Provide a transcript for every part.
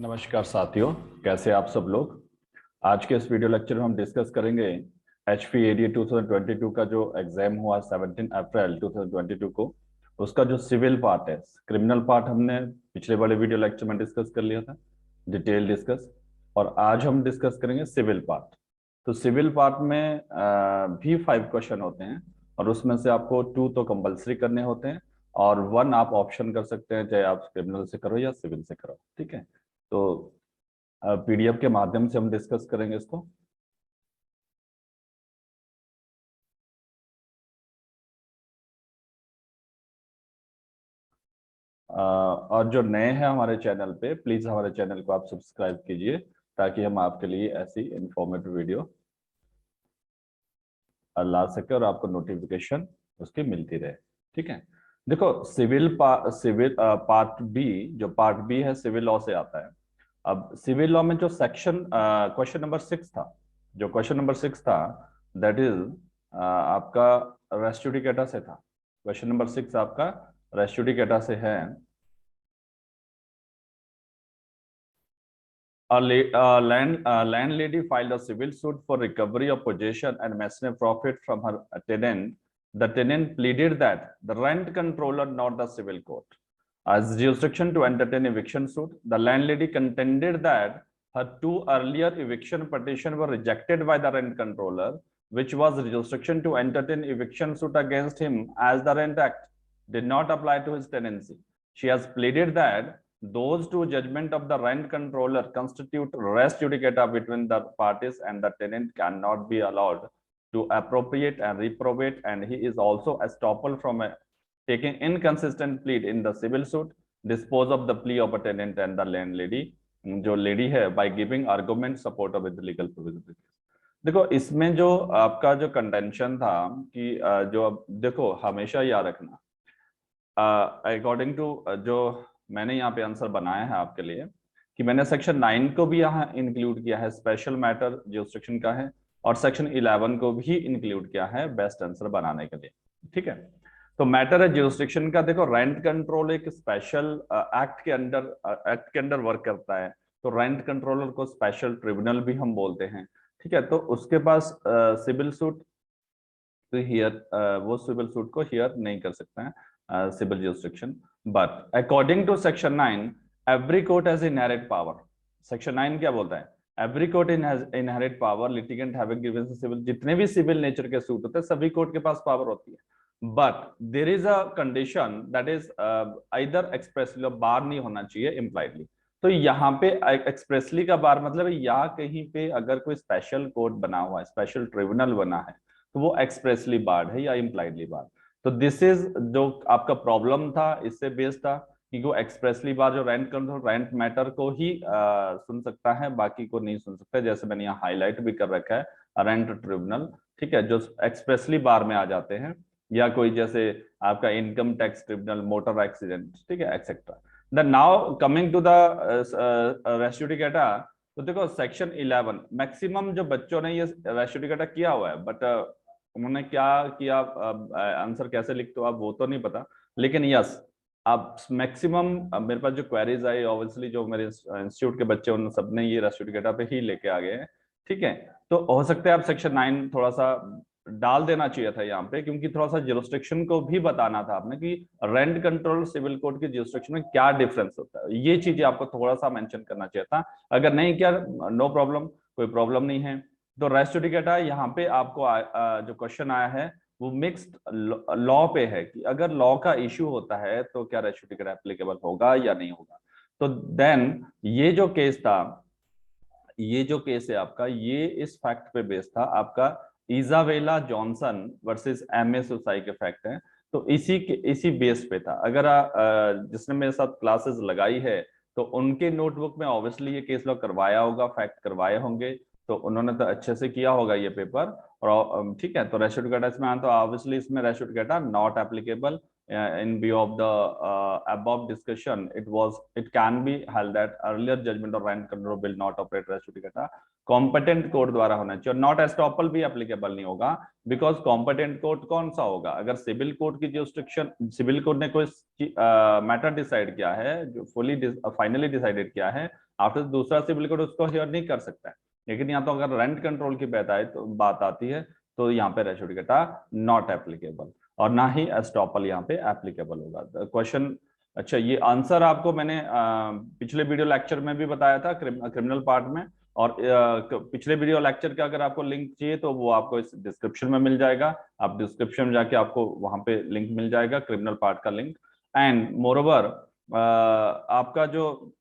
नमस्कार साथियों, कैसे आप सब लोग। आज के इस वीडियो लेक्चर में हम डिस्कस करेंगे HPADA 2022 का जो एग्जाम हुआ 17 अप्रैल 2022 को, उसका जो सिविल पार्ट है। क्रिमिनल पार्ट हमने पिछले वाले वीडियो लेक्चर में डिस्कस कर लिया था, डिटेल डिस्कस। और आज हम डिस्कस करेंगे सिविल पार्ट। तो सिविल पार्ट में भी 5 क्वेश्चन होते हैं और उसमें से आपको 2 तो कंपलसरी करने होते हैं और 1 आप ऑप्शन कर सकते हैं, चाहे आप क्रिमिनल से करो या सिविल से करो। ठीक है, तो पीडीएफ के माध्यम से हम डिस्कस करेंगे इसको। और जो नए हैं हमारे चैनल पे, प्लीज हमारे चैनल को आप सब्सक्राइब कीजिए ताकि हम आपके लिए ऐसी इंफॉर्मेटिव वीडियो ला सके और आपको नोटिफिकेशन उसकी मिलती रहे। ठीक है, देखो सिविल पार्ट बी, जो पार्ट बी है सिविल लॉ से आता है। अब सिविल लॉ में जो सेक्शन क्वेश्चन नंबर 6 था, जो क्वेश्चन नंबर 6 था, दैट इज आपका रेस जुडिकेटा से था। क्वेश्चन नंबर 6 आपका रेस जुडिकेटा से है। Landlady filed a civil suit for recovery of possession and maximum profit from her tenant. The tenant pleaded that the rent controller, not the civil court, as jurisdiction to entertain eviction suit. The landlady contended that her 2 earlier eviction petitions were rejected by the rent controller, which was jurisdiction to entertain eviction suit against him, as the Rent Act did not apply to his tenancy. She has pleaded that those 2 judgment of the rent controller constitute res judicata between the parties and the tenant cannot be allowed to appropriate and reprobate, and he is also estoppel from taking inconsistent plea in the civil suit, dispose of the plea of a tenant and the landlady, जो lady है, by giving argument support of the legal provision। देखो इसमें जो आपका जो contention था कि जो अब देखो हमेशा याद रखना, अकॉर्डिंग टू जो मैंने यहाँ पे आंसर बनाया है आपके लिए, कि मैंने सेक्शन 9 को भी यहाँ इंक्लूड किया है, स्पेशल मैटर जुरिस्डिक्शन का है, और सेक्शन 11 को भी इंक्लूड किया है बेस्ट आंसर बनाने के लिए। ठीक है, तो मैटर है जुरिस्डिक्शन का। देखो रेंट कंट्रोल एक स्पेशल एक्ट के अंडर वर्क करता है, तो रेंट कंट्रोलर को स्पेशल ट्रिब्यूनल भी हम बोलते हैं। ठीक है, तो उसके पास सिविल सूट तो हियर वो सिविल सूट को हियर नहीं कर सकते हैं civil jurisdiction. But according to section 9 every court has inherent power. Section 9 क्या बोलता है? Every court inherent power litigant having grievance civil. जितने भी सिविल नेचर के सूट होते हैं सभी कोर्ट के पास पावर होती है, but there is a condition that is either expressly, bar नहीं होना चाहिए इम्प्लाइडली। तो यहाँ पे एक्सप्रेसली का बार मतलब यहाँ कहीं पे अगर कोई स्पेशल कोर्ट बना हुआ है, स्पेशल ट्रिब्यूनल बना है, तो वो एक्सप्रेसली बार्ड है या इम्प्लाइडली बार्ड। तो दिस इज जो आपका प्रॉब्लम था, इससे बेस्ड था कि वो एक्सप्रेसली बार जो रेंट कंट्रोल रेंट मैटर को ही सुन सकता है, बाकी को नहीं सुन सकता। जैसे मैंने यहाँ हाईलाइट भी कर रखा है रेंट ट्रिब्यूनल, ठीक है, जो एक्सप्रेसली बार में आ जाते हैं, या कोई जैसे आपका income tax tribunal, motor accident, ठीक है, etcetera. Then now coming to the res judicata. तो देखो सेक्शन 11 मैक्सिमम जो बच्चों ने ये रेस जुडिकेटा किया हुआ है, बट उन्होंने क्या किया, आंसर कैसे लिखते हो आप वो तो नहीं पता, लेकिन यस आप मैक्सिमम मेरे पास जो क्वेरीज आई, ऑब्वियसली जो मेरे इंस्टीट्यूट के बच्चे उन सबने ये रेस जुडिकेटा पे ही लेके आ गए हैं। ठीक है, तो हो सकता है आप सेक्शन 9 थोड़ा सा डाल देना चाहिए था यहाँ पे, क्योंकि थोड़ा सा जुरिस्डिक्शन को भी बताना था आपने कि रेंट कंट्रोल सिविल कोड की जुरिस्डिक्शन में क्या डिफरेंस होता है। ये चीजें आपको थोड़ा सा मेंशन करना चाहिए था। अगर नहीं किया, नो प्रॉब्लम, कोई प्रॉब्लम नहीं है। तो रेस जुडिकेटा यहाँ पे आपको जो क्वेश्चन आया है वो मिक्स्ड लॉ पे है, कि अगर लॉ का इश्यू होता है तो क्या रेस जुडिकेटा एप्लीकेबल होगा या नहीं होगा। तो देन ये जो केस था, ये जो केस है आपका, ये इस फैक्ट पे बेस्ड था आपका, Isabella Johnson versus M A Susai के फैक्ट है। तो इसी बेस पे था। अगर जिसने मेरे साथ क्लासेस लगाई है तो उनके नोटबुक में ऑब्वियसली ये केस लॉ करवाया होगा, फैक्ट करवाए होंगे, तो उन्होंने तो अच्छे से किया होगा ये पेपर। और ठीक है, तो रेस जुडिकेटा इसमें आया, तो ऑब्वियसली इसमें res judicata not applicable, in view of the above discussion, it can be held that earlier judgment of rent control will not operate res judicata competent court द्वारा होना चाहिए। नॉट एस्टॉपल भी applicable नहीं होगा, because competent court कौन सा होगा? अगर सिविल कोर्ट की जुरिस्डिक्शन, सिविल कोर्ट ने कोई मैटर डिसाइड किया है, जो फुली फाइनली डिसाइडेड किया है, आफ्टर दूसरा सिविल कोर्ट उसको हियर नहीं कर सकता है। लेकिन यहाँ तो अगर रेंट कंट्रोल की बात आती है तो यहाँ पे रेस जुडिकाटा नॉट एप्लीकेबल, और ना ही एस्टॉपल यहाँ पे एप्लीकेबल होगा। क्वेश्चन, अच्छा ये आंसर आपको मैंने पिछले वीडियो लेक्चर में भी बताया था क्रिमिनल पार्ट में, और पिछले वीडियो लेक्चर का अगर आपको लिंक चाहिए तो वो आपको इस डिस्क्रिप्शन में मिल जाएगा। आप डिस्क्रिप्शन में जाके आपको वहां पे लिंक मिल जाएगा, क्रिमिनल पार्ट का लिंक। एंड मोरओवर आपका जो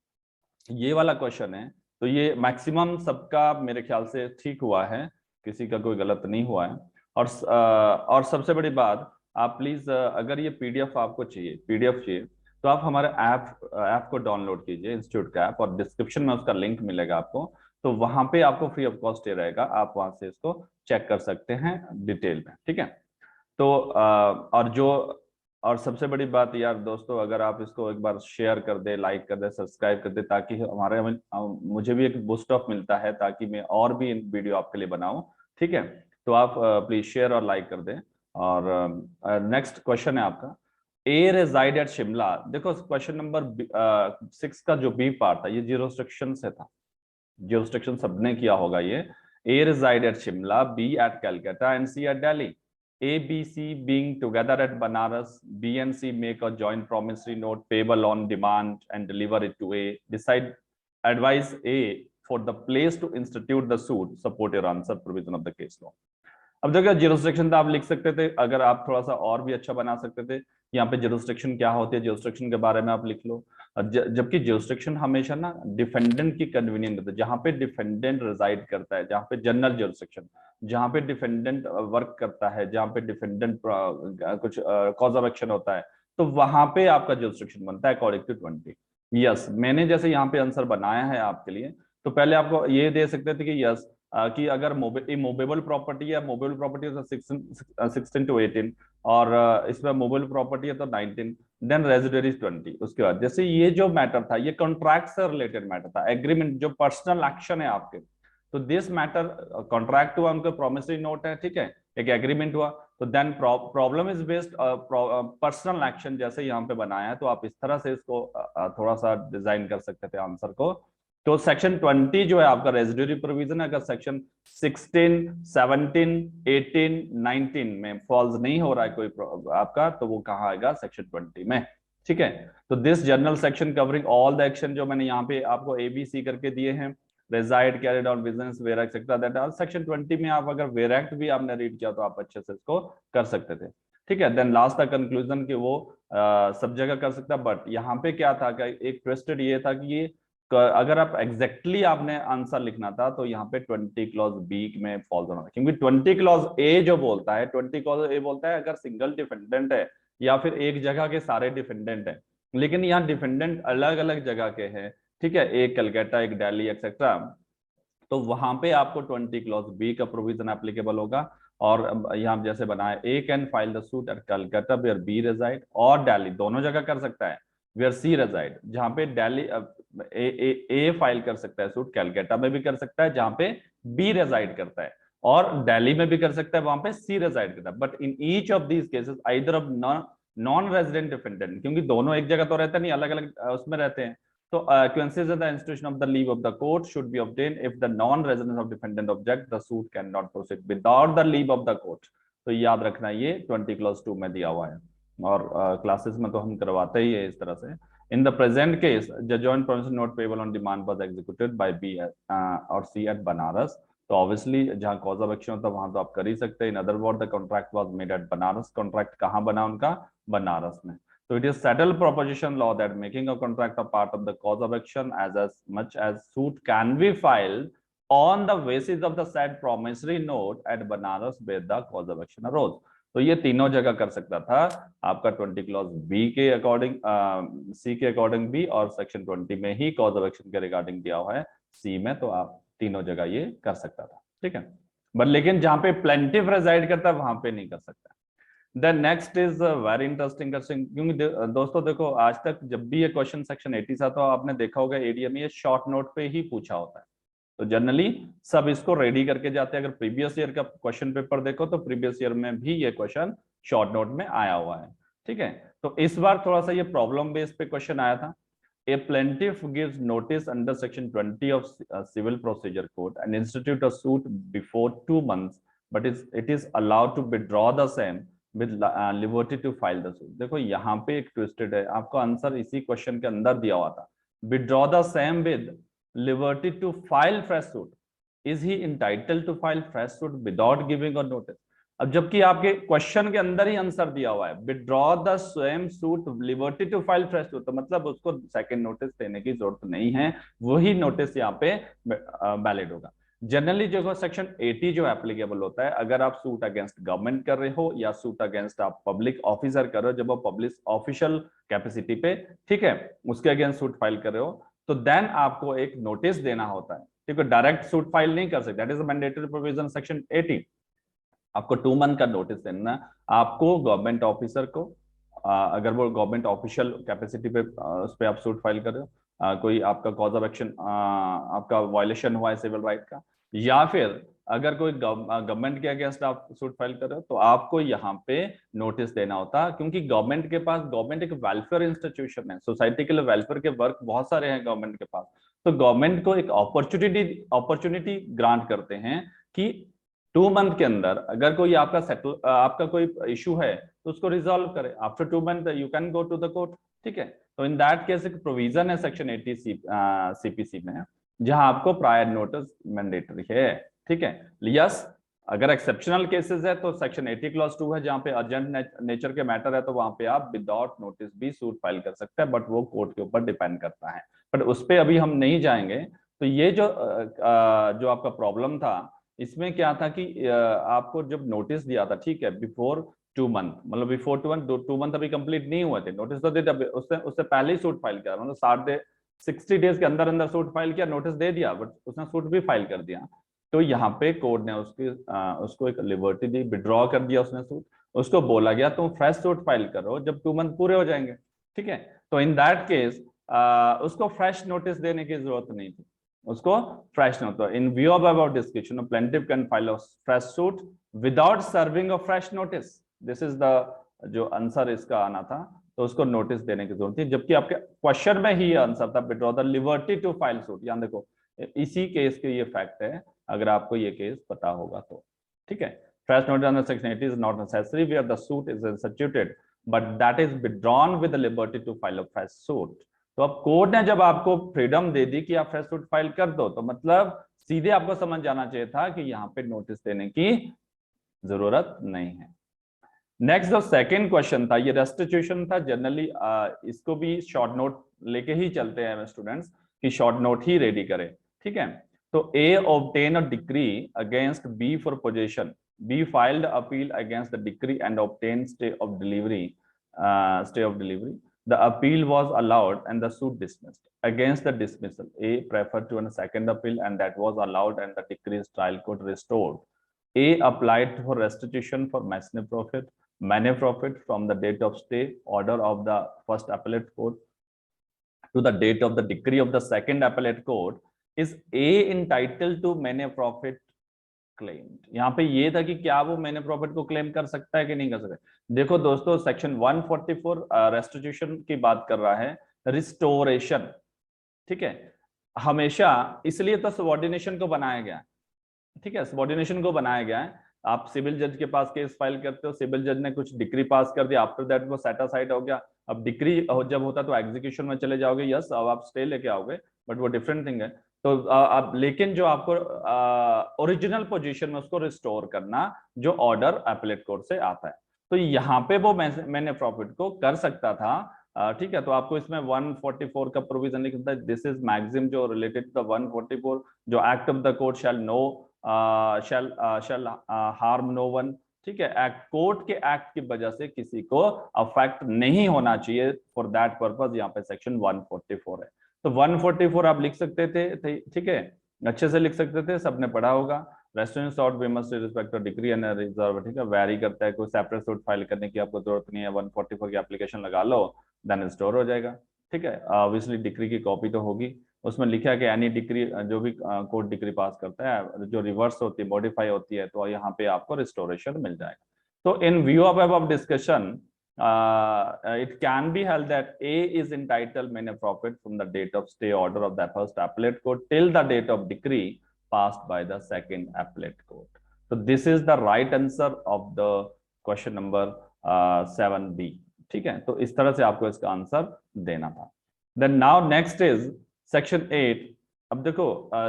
ये वाला क्वेश्चन है, तो ये मैक्सिमम सबका मेरे ख्याल से ठीक हुआ है, किसी का कोई गलत नहीं हुआ है। और सबसे बड़ी बात, आप प्लीज अगर ये पीडीएफ आपको चाहिए, पीडीएफ चाहिए, तो आप हमारे ऐप को डाउनलोड कीजिए, इंस्टीट्यूट का ऐप, और डिस्क्रिप्शन में उसका लिंक मिलेगा आपको। तो वहां पे आपको फ्री ऑफ कॉस्ट ये रहेगा, आप वहां से इसको चेक कर सकते हैं डिटेल में, ठीक है। तो और सबसे बड़ी बात यार दोस्तों, अगर आप इसको एक बार शेयर कर दे, लाइक कर दे, सब्सक्राइब कर दे, ताकि हमारे मुझे भी एक बूस्ट अप मिलता है, ताकि मैं और भी वीडियो आपके लिए बनाऊं, ठीक है। तो आप प्लीज शेयर और लाइक कर दें। और नेक्स्ट क्वेश्चन है आपका, ए रेजाइड एट शिमला। देखो क्वेश्चन नंबर 6 का जो बी पार्ट था, ये ज्यूरिसडिक्शन से था, ज्यूरिसडिक्शन सबने किया होगा ये। A reside at Shimla, B at Calcutta and C at Delhi. A, B, C being together at Banaras, B and C make a joint promissory note payable on demand and deliver it to A. Advise A for the place to institute the suit. Support your answer. Provision of the case law. अब देखो jurisdiction तो आप लिख सकते थे, अगर आप थोड़ा सा और भी अच्छा बना सकते थे, यहाँ पे ज्यूरिसडिक्शन क्या होती है, ज्यूरिसडिक्शन के बारे में आप लिख लो। जबकि ज्यूरिसडिक्शन हमेशा ना डिफेंडेंट की कन्वीनियंट होता है, जहां पे डिफेंडेंट रिजाइड करता है, जहां पे जनरल ज्यूरिसडिक्शन, जहां पे डिफेंडेंट वर्क करता है, जहां पे डिफेंडेंट कुछ कॉज ऑफ एक्शन होता है, तो वहां पे आपका ज्यूरिसडिक्शन बनता है अकॉर्डिंग टू 20। यस, मैंने जैसे यहाँ पे आंसर बनाया है आपके लिए, तो पहले आपको ये दे सकते थे कि यस कि अगर मूवेबल प्रॉपर्टी है, मूवेबल प्रॉपर्टी है तो 16 to 18, और इसमें मूवेबल प्रॉपर्टी है तो 19, देन रेजिडरी 20। उसके बाद जैसे ये जो मैटर था, ये कॉन्ट्रैक्ट से रिलेटेड मैटर था, एग्रीमेंट जो पर्सनल एक्शन है आपके, तो दिस मैटर कॉन्ट्रैक्ट हुआ, उनका प्रोमिसरी नोट है, ठीक है, एक एग्रीमेंट हुआ, तो then problem is based personal action, जैसे यहाँ पे बनाया है। तो आप इस तरह से इसको थोड़ा सा डिजाइन कर सकते थे आंसर को। तो सेक्शन 20 जो है आपका रेजिडरी प्रोविजन है, अगर सेक्शन 16, 17, 18, 19 में फॉल्स नहीं हो रहा है कोई आपका, तो वो कहाँ आएगा? सेक्शन 20 में, ठीक है। तो this general section covering all the action, जो मैंने यहाँ पे आपको ABC करके दिए हैं, रेजाइड, कैरिड आउट बिजनेस, वेरा एक्सेट्रा, दैट आर सेक्शन 20 में। आप अगर वेरेक्ट भी आपने रीड किया तो आप अच्छे से इसको कर सकते थे, ठीक है। देन लास्ट था कंक्लूजन कि वो सब जगह कर सकता, बट यहाँ पे क्या था कि एक ट्विस्टेड ये था कि ये अगर आप एग्जैक्टली आपने आंसर लिखना था तो यहाँ पे 20 क्लॉज बी में फॉल्स होना था, क्योंकि 20 क्लॉज ए जो बोलता है, 20 क्लॉज ए बोलता है अगर सिंगल डिफेंडेंट है या फिर एक जगह के सारे डिफेंडेंट है, लेकिन यहाँ डिफेंडेंट अलग अलग जगह के हैं, ठीक है, एक कलकत्ता, एक दिल्ली एक्सेट्रा, तो वहां पे आपको 20 क्लॉज बी का प्रोविजन एप्लीकेबल होगा। और यहाँ जैसे बनाया, A can file the suit at Calcutta where B reside, और दिल्ली, दोनों जगह कर सकता है, वेयर सी रेजाइड, जहां पे दिल्ली ए फाइल कर सकता है सूट, कलकत्ता में भी कर सकता है जहां पे बी रेजाइड करता है, और दिल्ली में भी कर सकता है वहां पे सी रेजाइड करता है। But in each of these cases either of non resident defendant, क्योंकि दोनों एक जगह तो रहते नहीं, अलग अलग उसमें रहते हैं, तो acquiescence in the institution of the leave of the court should be obtained if the non-resident of defendant object the suit cannot proceed without the leave of the court। तो याद रखना ये 20 क्लॉज 2 में दिया हुआ है, और क्लासेस में तो हम करवाते ही है इस तरह से। In the present case, the joint promissory note payable on demand was executed by B और C at Banaras। तो ऑब्वियसली जहां कॉज ऑफ एक्शन होता है वहां तो आप कर ही सकते हैं। In other word the contract was made at Banaras. Contract कहां बना उनका? बनारस में। So it is settled proposition law that making a contract a part of the cause of action as much as suit can be filed on the basis of the said promissory note at Banaras where the cause of action arose। तो ये तीनों जगह कर सकता था आपका 20 clause B के according, सी के अकॉर्डिंग बी, और सेक्शन 20 में ही कॉज ऑफ एक्शन के रिगार्डिंग दिया हुआ है सी में, तो आप तीनों जगह ये कर सकता था, ठीक है। बट लेकिन जहां पे प्लेंटिफ रेजाइड करता है वहां पे नहीं कर सकता। Then next is very interesting question, क्योंकि दोस्तों देखो आज तक जब भी ये क्वेश्चन सेक्शन 80 था तो आपने देखा होगा एडीए में ये शॉर्ट नोट पे ही पूछा होता है, तो जनरली सब इसको रेडी करके जाते हैं। अगर प्रीवियस ईयर का क्वेश्चन पेपर देखो तो प्रीवियस ईयर में भी ये क्वेश्चन शॉर्ट नोट में आया हुआ है, ठीक है। तो इस बार थोड़ा सा ये प्रॉब्लम बेस्ड पे क्वेश्चन आया था। A plaintiff gives notice under section 20 of civil procedure code and institute a suit before 2 months, but it is allowed to withdraw the same with liberty to file the suit। देखो यहाँ पे एक twisted है, आपको answer इसी question के अंदर दिया हुआ था, withdraw the same with liberty to file fresh suit। Is he entitled to file fresh suit without giving a notice? अब जबकि आपके क्वेश्चन के अंदर ही आंसर दिया हुआ है withdraw the same suit liberty to file fresh suit, तो मतलब उसको सेकंड नोटिस देने की जरूरत नहीं है, वही नोटिस यहाँ पे वैलिड होगा। जनरली जो सेक्शन 80 जो एप्लीकेबल होता है, अगर आप सूट अगेंस्ट गवर्नमेंट कर रहे हो या सूट अगेंस्ट आप पब्लिक ऑफिसर कर रहे हो, जब आप पब्लिक ऑफिशियल कैपेसिटी पे, ठीक है, उसके अगेंस्ट सूट फाइल कर रहे हो, तो देन आपको एक नोटिस देना होता है, ठीक है। डायरेक्ट सूट फाइल नहीं कर सकते, that is mandatory provision section 80। आपको 2 मंथ का नोटिस देना, आपको गवर्नमेंट ऑफिसर को, अगर वो गवर्नमेंट ऑफिशियल कैपेसिटी पे उस पर आप सूट फाइल कर रहे हो, कोई आपका कॉज ऑफ एक्शन आपका वायलेशन हुआ है सिविल राइट का, या फिर अगर कोई गवर्नमेंट के अगेंस्ट आप सूट फाइल कर रहे हो, तो आपको यहाँ पे नोटिस देना होता है, क्योंकि गवर्नमेंट के पास, गवर्नमेंट एक वेलफेयर इंस्टीट्यूशन है, सोसाइटी के लिए वेलफेयर के वर्क बहुत सारे हैं गवर्नमेंट के पास, तो गवर्नमेंट को एक अपॉर्चुनिटी ग्रांट करते हैं कि 2 मंथ के अंदर अगर कोई आपका कोई इशू है तो उसको रिजॉल्व करे, after 2 month you can go to the court, ठीक है। तो इन दैट केस एक प्रोविजन है सेक्शन 80 सीपीसी में, जहां आपको प्रायर नोटिस मैंडेटरी है, ठीक है। यस, अगर एक्सेप्शनल केसेस है तो सेक्शन 80 क्लॉज 2 है, जहां पे अर्जेंट नेचर के मैटर है, तो वहां पे आप विदाउट नोटिस भी सूट फाइल कर सकते हैं, बट वो कोर्ट के ऊपर डिपेंड करता है, बट उस पर अभी हम नहीं जाएंगे। तो ये जो आपका प्रॉब्लम था, इसमें क्या था कि आपको जब नोटिस दिया था, ठीक है, बिफोर 2 मंथ, मतलब बिफोर 2 मंथ अभी कंप्लीट नहीं हुए थे, नोटिस तो दे दिया, उससे पहले ही सूट फाइल किया, मतलब 60 डेज के अंदर अंदर सूट फाइल किया, नोटिस दे दिया, बट उसने सूट भी फाइल कर दिया, तो यहाँ पे कोर्ट ने उसको एक लिबर्टी दी, विड्रॉ कर दिया उसने सूट, उसको बोला गया तुम फ्रेश सूट फाइल करो जब 2 मंथ पूरे हो जाएंगे, ठीक है। तो इन दैट केस उसको फ्रेश नोटिस देने की जरूरत नहीं थी, उसको fresh note, in view of about discussion plaintiff can file a fresh suit without serving a fresh notice, this is the जो आंसर इसका आना था, तो उसको नोटिस देने की जरूरत थी, जबकि आपके क्वेश्चन में ही आंसर था withdraw the liberty to file suit. यहाँ देखो इसी केस के ये फैक्ट है, अगर आपको ये केस पता होगा तो, ठीक है। Fresh notice under section 80 is not necessary where the suit is instituted, but that is withdrawn with the liberty to file a fresh suit. तो अब कोर्ट ने जब आपको फ्रीडम दे दी कि आप फ्रेश सूट फाइल कर दो, तो मतलब सीधे आपको समझ जाना चाहिए था कि यहाँ पे नोटिस देने की जरूरत नहीं है। नेक्स्ट जो सेकंड क्वेश्चन था, ये रेस्टिट्यूशन था। जनरली इसको भी शॉर्ट नोट लेके ही चलते हैं स्टूडेंट्स, कि शॉर्ट नोट ही रेडी करें, ठीक है। तो A obtain a decree against B for possession, B filed appeal against the decree and obtain stay of delivery, the appeal was allowed and the suit dismissed. Against the dismissal, A preferred to a second appeal and that was allowed and the decreased trial court restored. A applied for restitution for money profit from the date of stay order of the first appellate court to the date of the decree of the second appellate court. Is A entitled to money profit claimed? यहाँ पे ये था कि क्या वो मैंने profit को claim कर सकता है कि नहीं कर सकता। देखो दोस्तों, सेक्शन 144 रेस्टिट्यूशन की बात कर रहा है, रिस्टोरेशन, ठीक है, हमेशा इसलिए तो सबऑर्डिनेशन को बनाया गया, ठीक है, सबऑर्डिनेशन को बनाया गया है। आप सिविल जज के पास केस फाइल करते हो, सिविल जज ने कुछ डिक्री पास कर दिया, आफ्टर दैट वो सेट असाइड हो गया। अब डिक्री जब होता तो एग्जीक्यूशन में चले जाओगे, यस, अब आप स्टे लेके आओगे, बट वो डिफरेंट थिंग है। तो अब लेकिन जो आपको ओरिजिनल पोजीशन में उसको रिस्टोर करना, जो ऑर्डर एपेलेट कोर्ट से आता है, तो यहाँ पे वो मैंने प्रॉफिट को कर सकता था, ठीक है। तो आपको इसमें 144 का प्रोविजन लिखता है, दिस इज मैक्सिम जो रिलेटेड टू 144, जो act of the court shall harm no one, ठीक है, एक्ट कोर्ट के एक्ट की वजह से किसी को अफेक्ट नहीं होना चाहिए, फॉर दैट पर्पस यहाँ पे सेक्शन 144 है। तो 144 आप लिख सकते थे, ठीक है, अच्छे से लिख सकते थे, सबने पढ़ा होगा। Restaurant sort we must respect degree and reserve, ठीक है, वैरी करता है, कोई सेपरेट सूट फाइल करने की आपको जरूरत नहीं है, 144 की एप्लीकेशन लगा लो, देन स्टोर हो जाएगा, ठीक है। ऑब्वियसली डिग्री की कॉपी तो होगी, उसमें लिखा है कि एनी डिग्री, जो भी कोर्ट डिग्री पास करता है जो रिवर्स होती है, मॉडिफाई होती है, तो यहाँ पे आपको रिस्टोरेशन मिल जाएगा। तो इन view of above discussion, it can be held that A is entitled main profit from the date of stay order of the first appellate court till the date of decree passed by the second appellate court. So this is the right answer of the question number 7B, ठीक है। तो इस तरह से आपको इसका answer देना था। Then now next is section 8। अब देखो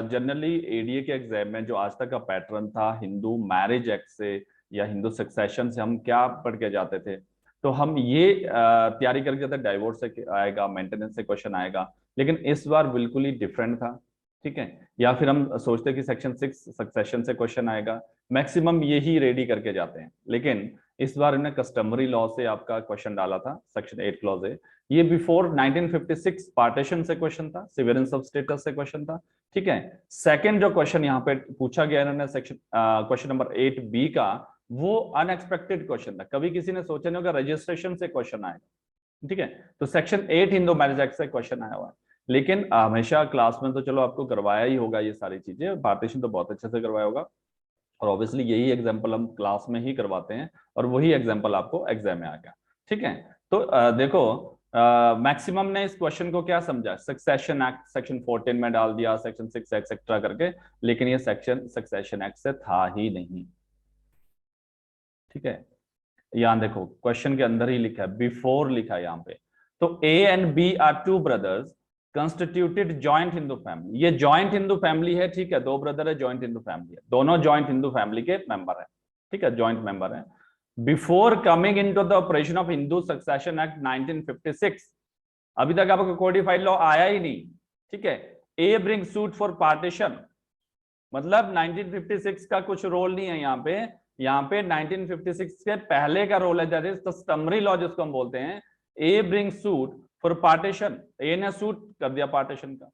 जनरली एडीए के एग्जाम में जो आज तक का पैटर्न था, हिंदू मैरिज एक्ट से या हिंदू सक्सेशन से हम क्या पढ़ के जाते थे, तो हम ये तैयारी करके जाते डाइवोर्स से आएगा, मेंटेनेंस से क्वेश्चन आएगा, लेकिन इस बार बिल्कुल ही डिफरेंट था, ठीक है। या फिर हम सोचते कि सेक्शन 6 सक्सेशन से क्वेश्चन आएगा, मैक्सिमम यही रेडी करके जाते हैं, लेकिन इस बार इन्हें कस्टमरी लॉ से आपका क्वेश्चन डाला था, सेक्शन 8 क्लॉज है, ये बिफोर 1956 पार्टीशन से क्वेश्चन था, सिवियरेंस ऑफ स्टेटस से क्वेश्चन था, ठीक है। सेकंड जो क्वेश्चन यहाँ पे पूछा गया इन्होंने सेक्शन क्वेश्चन नंबर 8B का, वो अनएक्सपेक्टेड क्वेश्चन था, कभी किसी ने सोचा नहीं होगा रजिस्ट्रेशन से क्वेश्चन आएगा, ठीक है। तो सेक्शन 8 हिंदू मैरिज एक्ट से क्वेश्चन आया हुआ है, लेकिन हमेशा क्लास में तो चलो आपको करवाया ही होगा ये सारी चीजें, पार्टीशन तो बहुत अच्छे से करवाया होगा, और ऑब्वियसली यही एग्जाम्पल हम क्लास में ही करवाते हैं, और वही एग्जाम्पल आपको एग्जाम में आ गया, ठीक है। तो देखो मैक्सिमम ने इस क्वेश्चन को क्या समझा, सक्सेशन एक्ट सेक्शन 14 में डाल दिया, सेक्शन 6 एक्सेट्रा करके, लेकिन ये सेक्शन सक्सेशन एक्ट से था ही नहीं, ठीक है। यहां देखो क्वेश्चन के अंदर ही लिखा है, बिफोर लिखा है यहाँ पे, तो A and B are two brothers constituted joint Hindu family, ये जॉइंट हिंदू फैमिली है, ठीक है, दो ब्रदर है, जॉइंट हिंदू फैमिली है, दोनों जॉइंट हिंदू फैमिली के मेंबर है, ठीक है, जॉइंट मेंबर है। Before coming into the operation of Hindu succession act 1956, अभी तक आपका कोडिफाइड लॉ आया ही नहीं, ठीक है। ए ब्रिंग सूट फॉर पार्टीशन, मतलब 1956 का कुछ रोल नहीं है यहाँ पे 1956 के पहले का रोल है, दैट इज कस्टमरी लॉ जिसको हम बोलते हैं। A bring suit for partition, A ने सूट कर दिया पार्टीशन का,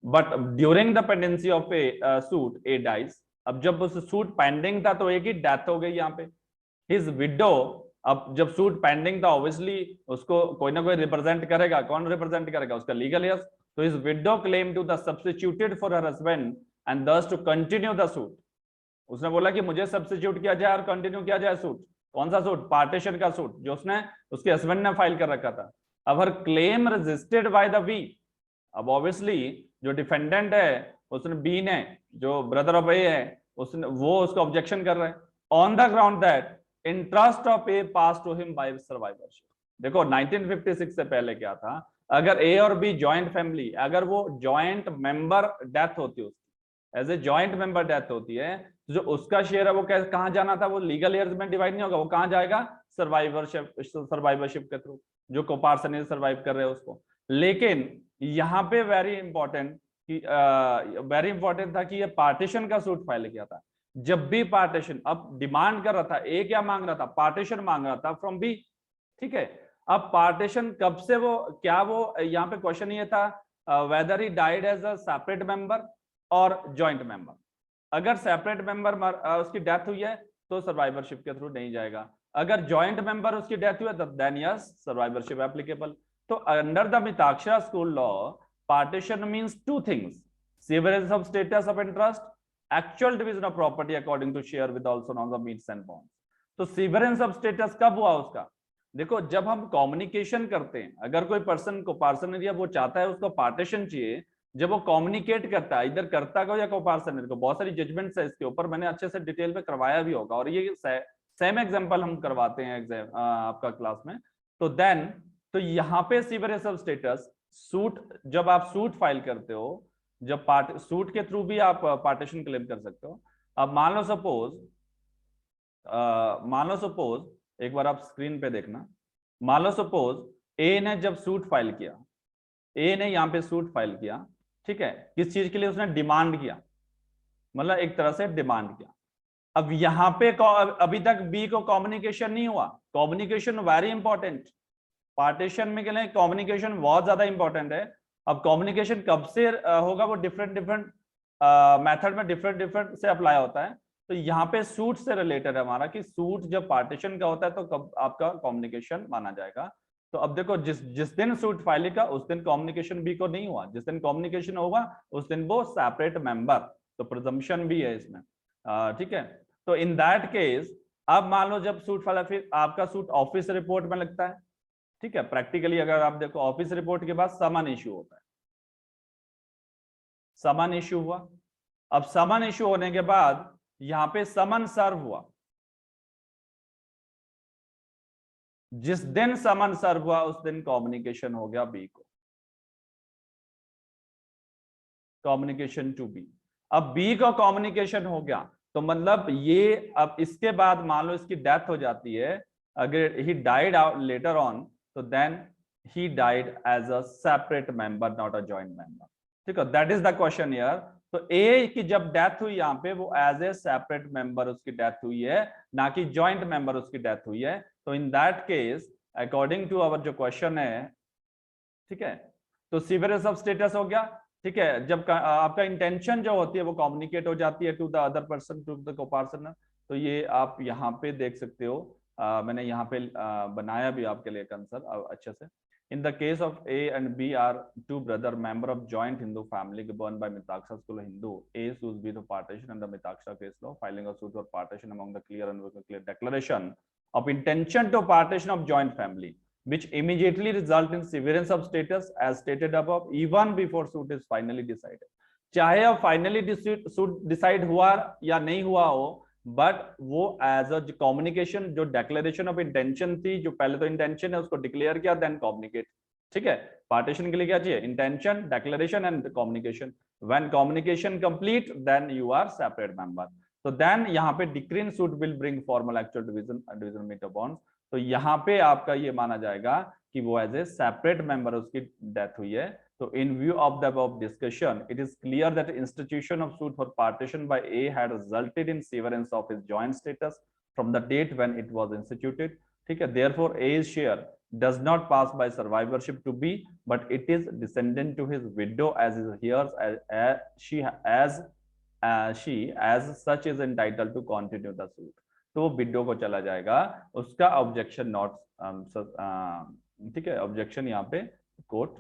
but during the pendency of a suit A dies, अब जब उस सूट पेंडिंग था तो एक ही डेथ हो गई यहाँ पे, हिज विडो, अब जब सूट पेंडिंग था ऑब्वियसली उसको कोई ना कोई रिप्रेजेंट करेगा, कौन रिप्रेजेंट करेगा, उसका लीगल यस, तो his widow claim to the substituted for her husband and thus to continue the suit, उसने बोला कि मुझे सब्स्टिट्यूट किया जाए और कंटिन्यू किया जाए सूट, कौन सा सूट, पार्टीशन का सूट जो उसने उसके हस्बैंड ने फाइल कर रखा था। अब her claim registered by the B, अब ऑब्वियसली जो डिफेंडेंट है उसने बी ने, जो ब्रदर ऑफ ए है उसने, वो उसका ऑब्जेक्शन कर रहा है on the ground that interest of A pass to him by survivorship. देखो 1956 से पहले क्या था, अगर ए और बी जॉइंट फैमिली, अगर वो जॉइंट मेंबर डेथ होती है, as a joint member death होती है, जो उसका शेयर है वो कहाँ जाना था, वो लीगल एयर्स में डिवाइड नहीं होगा, वो कहाँ जाएगा, सर्वाइवरशिप के थ्रू, जो कोपार्सन सर्वाइव कर रहे हैं उसको। लेकिन यहाँ पे वेरी इंपॉर्टेंट था कि ये पार्टीशन का सूट फाइल किया था, जब भी पार्टीशन, अब डिमांड कर रहा था, ए क्या मांग रहा था, पार्टीशन मांग रहा था फ्रॉम बी, ठीक है। अब पार्टीशन कब से, वो क्या, वो यहाँ पे क्वेश्चन ये था whether he died as a separate member और जॉइंट मेंबर, अगर सेपरेट मेंबर उसकी डेथ हुई है तो सर्वाइवरशिप के थ्रू नहीं जाएगा, अगर जॉइंट मेंबर उसकी डेथ हुई है तो देन यस सर्वाइवरशिप एप्लीकेबल। तो under the Mitakshara school law partition means two things, severance of status of interest, actual division of property according to share with also known as meets and bonds। तो severance of status कब हुआ उसका, देखो जब हम communication करते हैं, अगर कोई पर्सन को पार्सन एरिया वो चाहता है उसको पार्टीशन चाहिए, जब वो कम्युनिकेट करता है, इधर करता को या कोपार्सन को, बहुत सारी जजमेंट्स है इसके ऊपर, मैंने अच्छे से डिटेल में करवाया भी होगा, और ये सेम एग्जांपल हम करवाते हैं एग्जाम आपका क्लास में। तो देन तो यहाँ पे सीवरेज ऑफ स्टेटस सूट, जब आप सूट फाइल करते हो, जब सूट के थ्रू भी आप पार्टीशन क्लेम कर सकते हो। अब मान लो सपोज एक बार आप स्क्रीन पे देखना, मान लो सपोज ए ने जब सूट फाइल किया, ए ने यहाँ पे सूट फाइल किया, ठीक है, किस चीज के लिए, उसने डिमांड किया, मतलब एक तरह से डिमांड किया। अब यहाँ पे अभी तक बी को कम्युनिकेशन नहीं हुआ, कम्युनिकेशन वेरी इंपॉर्टेंट, पार्टीशन में के लिए कम्युनिकेशन बहुत ज्यादा इंपॉर्टेंट है। अब कम्युनिकेशन कब से होगा, वो डिफरेंट मेथड में डिफरेंट से अप्लाई होता है। तो यहाँ पे सूट से रिलेटेड है हमारा कि सूट जब पार्टीशन का होता है तो कब आपका कम्युनिकेशन माना जाएगा। तो अब देखो जिस जिस दिन सूट फाइल का उस दिन कम्युनिकेशन बी को नहीं हुआ, जिस दिन कम्युनिकेशन होगा उस दिन वो सेपरेट मेंबर, तो प्रिजम्पशन भी है इसमें। ठीक है, तो इन दैट केस अब मान लो जब सूट फाइल फिर आपका सूट ऑफिस रिपोर्ट में लगता है। ठीक है, प्रैक्टिकली अगर आप देखो ऑफिस रिपोर्ट के बाद समन इश्यू होता है, समन इश्यू हुआ। अब समन इश्यू होने के बाद यहां पे समन सर्व हुआ, जिस दिन समन सर्व हुआ उस दिन कम्युनिकेशन हो गया बी को, कम्युनिकेशन टू बी। अब बी को कम्युनिकेशन हो गया तो मतलब ये अब इसके बाद मान लो इसकी डेथ हो जाती है, अगर ही डाइड लेटर ऑन तो then he died as a separate member not a joint member. ठीक है, that is the question here. तो ए की जब डेथ हुई यहाँ पे वो एज ए सेपरेट मेंबर उसकी डेथ हुई है, ना कि जॉइंट मेंबर उसकी डेथ हुई है। तो in that case according to our जो क्वेश्चन है, ठीक है, तो सीवियरनेस ऑफ स्टेटस हो गया। ठीक है, जब आपका इंटेंशन जो होती है वो कम्युनिकेट हो जाती है to the other person, to the coparcener. तो ये आप यहाँ पे देख सकते हो, मैंने यहाँ पे बनाया भी आपके लिए आंसर अच्छे से। In the case of A and B are two brother member of joint Hindu family born by Mitaksha school Hindu. A sues B to partition under Mitaksha case law, filing a suit for partition among the clear and clear declaration of intention to partition of joint family, which immediately result in severance of status as stated above, even before suit is finally decided. चाहे अब finally suit decide हुआ या नहीं हुआ हो, but वो as a communication जो declaration of intention थी, जो पहले तो इंटेंशन है उसको डिक्लेयर किया देन कम्युनिकेट। ठीक है, पार्टीशन के लिए क्या चाहिए? Intention, declaration and communication. When communication complete then you are separate member. तो देन यहाँ पे decree in suit will bring formal actual division metre bonds. तो यहाँ पे आपका ये माना जाएगा कि वो एज ए सेपरेट मेंबर उसकी डेथ हुई है। So in view of the above discussion, it is clear that institution of suit for partition by A had resulted in severance of his joint status from the date when it was instituted. ठीक है, therefore A's share does not pass by survivorship to B, but it is descendant to his widow as is heirs she as such is entitled to continue the suit. तो वो window को चला जाएगा, उसका objection not, ठीक है, objection यहाँ पे कोर्ट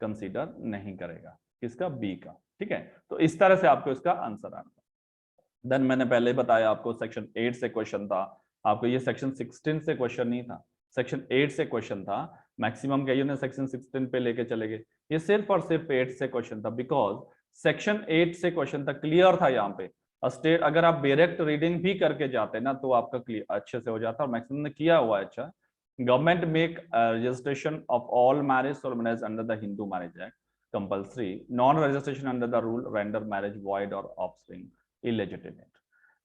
कंसीडर नहीं करेगा, किसका? बी का। ठीक है, तो इस तरह से आपको इसका आंसर आना। देन मैंने पहले बताया आपको सेक्शन 8 से क्वेश्चन था, आपको ये सेक्शन 16 से क्वेश्चन नहीं था, सेक्शन 8 से क्वेश्चन था। मैक्सिमम कहिए ना सेक्शन 16 पे लेके चले गए, ये सिर्फ और सिर्फ 8 से क्वेश्चन था, बिकॉज सेक्शन 8 से क्वेश्चन था, क्लियर था यहाँ पे। स्टेट अगर आप डायरेक्ट रीडिंग भी करके जाते ना तो आपका क्लियर अच्छे से हो जाता, और मैक्सिमम ने किया हुआ है। अच्छा, government make registration of all marriage solemnized under the Hindu Marriage Act compulsory. Non-registration under the rule render marriage void or offspring illegitimate.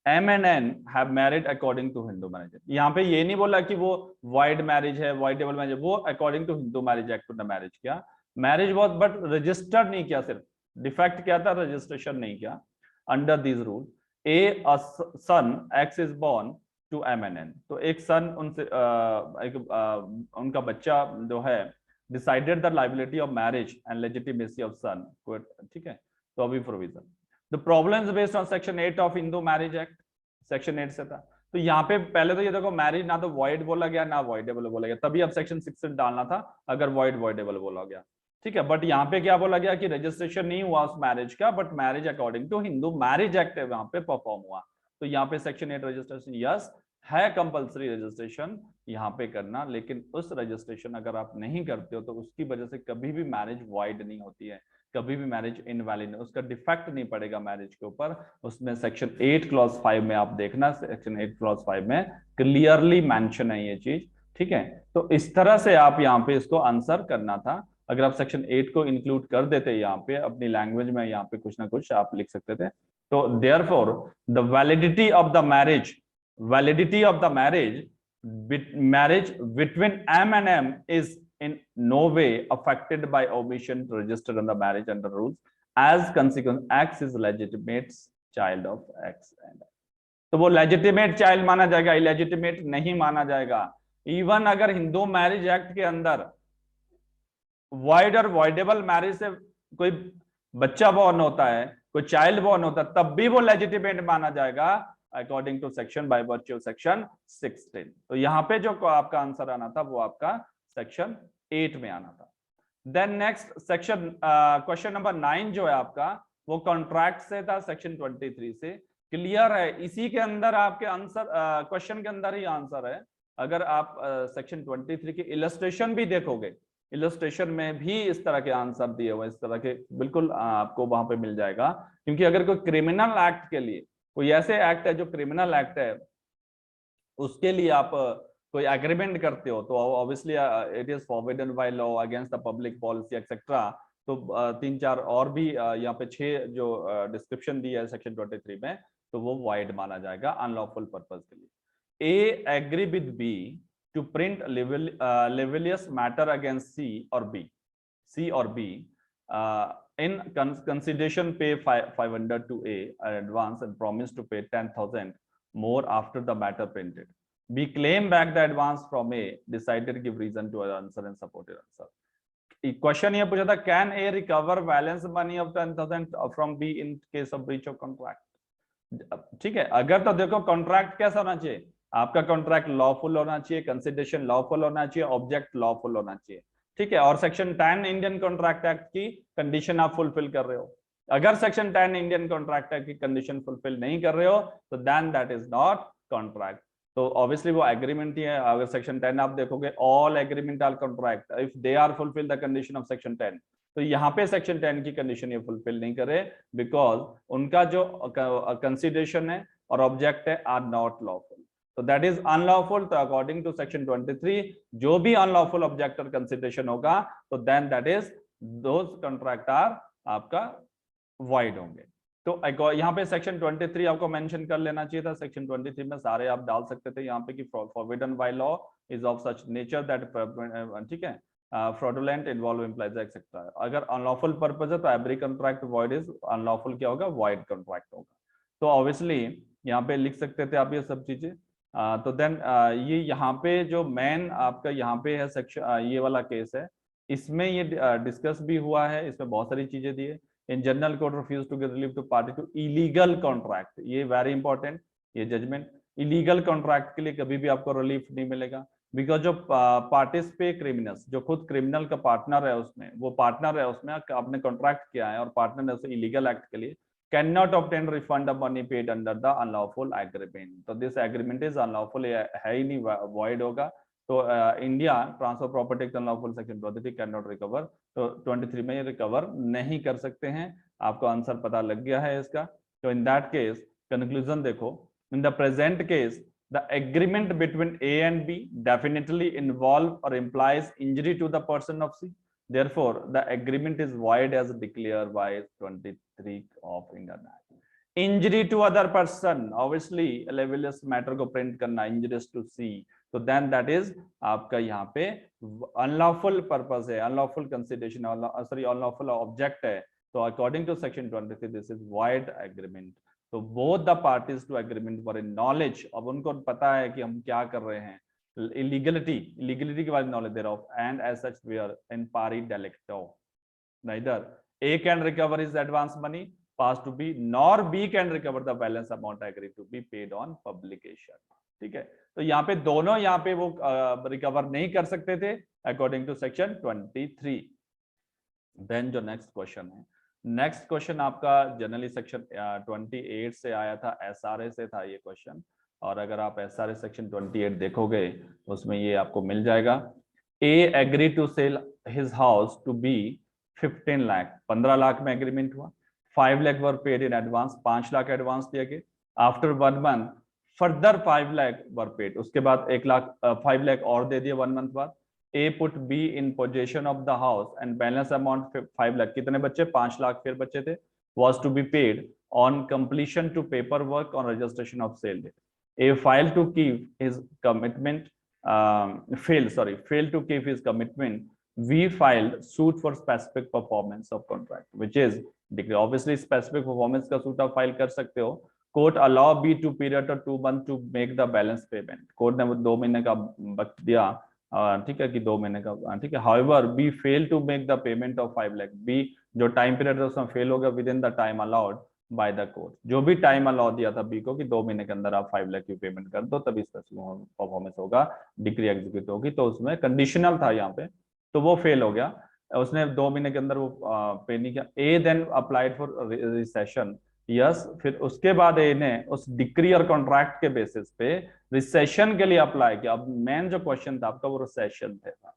M and N have married according to Hindu Marriage Act. यहाँ पे ये नहीं बोला कि वो void marriage है, voidable marriage है, वो according to Hindu Marriage Act ने marriage किया। marriage was but registered नहीं किया, सिर्फ defect क्या था? registration नहीं किया। under these rules, a son X is born to MNN, तो एक सन उनसे उनका बच्चा जो है decided the liability of marriage and legitimacy of son. ठीक है, तो अभी provision the problems based on section 8 ऑफ हिंदू मैरिज एक्ट, सेक्शन 8 से था। तो यहाँ पे पहले तो ये देखो मैरिज ना तो वॉइड बोला गया ना वॉइडेबल बोला गया, तभी अब सेक्शन 6 डालना था अगर वॉइडेबल बोला गया। ठीक है, बट यहाँ पे क्या बोला गया कि रजिस्ट्रेशन नहीं हुआ उस मैरिज का, but marriage according to Hindu marriage act वहां पे परफॉर्म हुआ। तो यहाँ पे सेक्शन 8 रजिस्ट्रेशन यस है, कंपलसरी रजिस्ट्रेशन यहाँ पे करना, लेकिन उस रजिस्ट्रेशन अगर आप नहीं करते हो तो उसकी वजह से कभी भी मैरिज वॉइड नहीं होती है, कभी भी मैरिज इनवैलिड, उसका डिफेक्ट नहीं पड़ेगा मैरिज के ऊपर। उसमें सेक्शन 8 क्लॉज 5 में आप देखना, सेक्शन 8 क्लॉज 5 में क्लियरली मेंशन है ये चीज। ठीक है, तो इस तरह से आप यहाँ पे इसको आंसर करना था। अगर आप सेक्शन 8 को इंक्लूड कर देते यहाँ पे अपनी लैंग्वेज में, यहाँ पे कुछ ना कुछ आप लिख सकते थे। तो therefore the validity of the marriage, validity of the marriage between M and M is in no way affected by omission to register on the marriage under rules, as consequence X is legitimate child of X and X. तो वो legitimate child माना जाएगा, illegitimate नहीं माना जाएगा। Even अगर Hindu marriage act के अंदर void और voidable मैरिज से कोई बच्चा बॉर्न होता है, कोई चाइल्ड बॉर्न होता है, तब भी वो legitimate माना जाएगा according to section by virtue section 16। तो यहाँ पे जो आपका आंसर आना था वो आपका सेक्शन 8 में आना था। Then next section question number 9 जो है आपका वो कॉन्ट्रैक्ट से था, सेक्शन 23 से। क्लियर है, इसी के अंदर आपके आंसर क्वेश्चन के अंदर ही आंसर है। अगर आप सेक्शन 23 की इलस्ट्रेशन भी देखोगे, इलस्ट्रेशन में भी इस तरह के आंसर दिए हुए, इस तरह के बिल्कुल आपको वहां पे मिल जाएगा। क्योंकि अगर कोई क्रिमिनल एक्ट के लिए, कोई ऐसे एक्ट है जो क्रिमिनल एक्ट है, उसके लिए आप कोई एग्रीमेंट करते हो तो obviously it is forbidden by law against the public policy etcetera. तो 3-4 और भी यहाँ पे 6 जो डिस्क्रिप्शन दी है सेक्शन 23 में, तो वो वाइड माना जाएगा अनलॉफुल पर्पस के लिए। A agree with B to print libellous matter against C और B, in consideration pay 500 to A in advance and promise to pay 10,000 more after the matter printed. B claim back the advance from A, decided give reason to answer and supported answer. Question ये पूछा था, can A recover balance money of 10,000 from B in case of breach of contract? ठीक है, अगर तो देखो contract कैसा होना चाहिए, आपका कॉन्ट्रैक्ट लॉफुल होना चाहिए, कंसिडरेशन लॉफुल होना चाहिए, ऑब्जेक्ट लॉफुल होना चाहिए। ठीक है, और सेक्शन 10 इंडियन कॉन्ट्रैक्ट एक्ट की कंडीशन आप फुलफिल कर रहे हो। अगर सेक्शन 10 इंडियन कॉन्ट्रैक्ट एक्ट की कंडीशन फुलफिल नहीं कर रहे हो तो then that is not contract. तो ऑब्वियसली वो एग्रीमेंट ही है। अगर सेक्शन 10 आप देखोगे, all agreement are contract if they are fulfil the condition of section 10। तो यहाँ पे सेक्शन 10 की कंडीशन ये फुलफिल नहीं करे, बिकॉज उनका जो कंसिडरेशन है और ऑब्जेक्ट है आर नॉट लॉफुल, तो दैट इज अनलॉफुल। तो अकॉर्डिंग टू सेक्शन 23 जो भी अनलॉफुल ऑब्जेक्ट और कंसिडरेशन होगा तो then that is those contract are आपका वाइड होंगे। तो यहाँ पे सेक्शन 23 आपको मेंशन कर लेना चाहिए था। सेक्शन 23 में सारे आप डाल सकते थे यहाँ पे कि forbidden by law is of such nature that, ठीक है, फ्रॉडुलेंट इन्वॉल्व इम्प्लाइज एक्सेट्रा। अगर अनलॉफुल पर्पज है तो every contract void is unlawful क्या होगा, वाइड कॉन्ट्रैक्ट होगा। तो ऑब्वियसली यहाँ पे लिख सकते थे आप ये सब चीजें। तो देन ये यहाँ पे जो मेन आपका यहाँ पे है सेक्शन, ये वाला केस है, इसमें ये डिस्कस भी हुआ है, इसमें बहुत सारी चीजें दी है। In general court refuse to give relief to party to illegal contract, ये वेरी इंपॉर्टेंट ये जजमेंट। इलीगल कॉन्ट्रैक्ट के लिए कभी भी आपको रिलीफ नहीं मिलेगा, बिकॉज जो पार्टिस पे क्रिमिनल्स, जो खुद क्रिमिनल का पार्टनर है उसमें, वो पार्टनर है उसमें, आपने कॉन्ट्रैक्ट किया है और पार्टनर ने उसे इलीगल एक्ट के लिए can not obtain refund of money paid under the unlawful agreement. तो दिस एग्रीमेंट इज अनलॉफुल, है ही नहीं, वॉइड होगा। तो India transfer property unlawful section 23 can not recover. तो 23 में ये रिकवर नहीं कर सकते हैं। आपको आंसर पता लग गया है इसका। तो इन दैट केस कंक्लूजन देखो, in the present case the agreement between A and B definitely involve or implies injury to the person of C. Therefore, the agreement is void as declared by 23 of Indian Act. Injury to other person, obviously libelous matter को print करना, injuries to C, तो then that is आपका यहाँ पे unlawful purpose है, unlawful consideration, sorry unlawful object है। तो according to section 23 this is void agreement। तो both the parties to agreement were in knowledge, अब उनको पता है कि हम क्या कर रहे हैं, illegality के बारे में knowledge thereof, and as such we are in pari delicto, neither A can recover his advance money passed to B nor B can recover the balance amount agreed to be paid on publication। ठीक है, तो यहाँ पे दोनों यहाँ पे वो recover नहीं कर सकते थे अकॉर्डिंग टू सेक्शन 23। देन जो नेक्स्ट क्वेश्चन है, नेक्स्ट क्वेश्चन आपका जनरली सेक्शन 28 से आया था, एसआरए से था ये क्वेश्चन। और अगर आप एसआरए सेक्शन 28 देखोगे तो उसमें ये आपको मिल जाएगा। A agree to sell his house to B 15 lakh, 15 lakh में एग्रीमेंट हुआ। 5 lakh were paid in advance, 5 lakh advance दिया गया। After 1 month further 5 lakh were paid, उसके बाद 5 लाख और दे दिए 1 मंथ बाद। A put B in possession of the house and balance amount 5 lakh, कितने बच्चे, 5 लाख फिर बच्चे थे, was to be paid on completion to paperwork on registration of sale date. A failed to keep his commitment, failed to keep his commitment. We filed suit for specific performance of contract, which is obviously specific performance का suit आप file कर सकते हो। Court allow B to period of 2 months to make the balance payment. Court ने 2 महीने का वक्त दिया, ठीक है, कि 2 महीने का, ठीक है। However B fail to make the payment of 5 lakh, B जो टाइम पीरियड है उसमें फेल हो गया within the time allowed, by the court. जो भी टाइम अलाउ दिया था बी को कि 2 महीने के अंदर आप 5 लाख की पेमेंट कर दो तभी परफॉर्मेंस होगा, डिग्री एग्जीक्यूट होगी, तो उसमें कंडीशनल था यहाँ पे, तो वो फेल हो गया। उसने 2 महीने के अंदर वो पे नहीं किया। A then applied for rescission, yes, फिर उसके बाद ए ने उस डिक्री और कॉन्ट्रैक्ट के बेसिस पे रिसेशन के लिए अप्लाई किया। अब मेन जो क्वेश्चन था आपका वो रिसेशन था,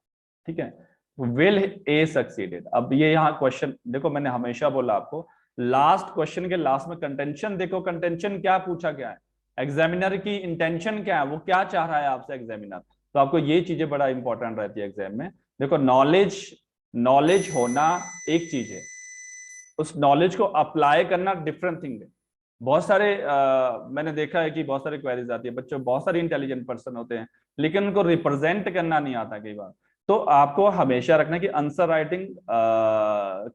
ठीक है। Will A succeeded. अब ये यहाँ क्वेश्चन देखो, मैंने हमेशा बोला आपको लास्ट क्वेश्चन के लास्ट में कंटेंशन देखो, कंटेंशन क्या पूछा गया है, एग्जामिनर की इंटेंशन क्या है, वो क्या चाह रहा है आपसे एग्जामिनर। तो आपको ये चीजें बड़ा इंपॉर्टेंट रहती है एग्जाम में। देखो नॉलेज, नॉलेज होना एक चीज है, उस नॉलेज को अप्लाई करना डिफरेंट थिंग है। बहुत सारे मैंने देखा है कि बहुत सारी क्वेरीज आती है, बच्चों बहुत सारे इंटेलिजेंट पर्सन होते हैं लेकिन उनको रिप्रेजेंट करना नहीं आता कई बार। तो आपको हमेशा रखना कि आंसर राइटिंग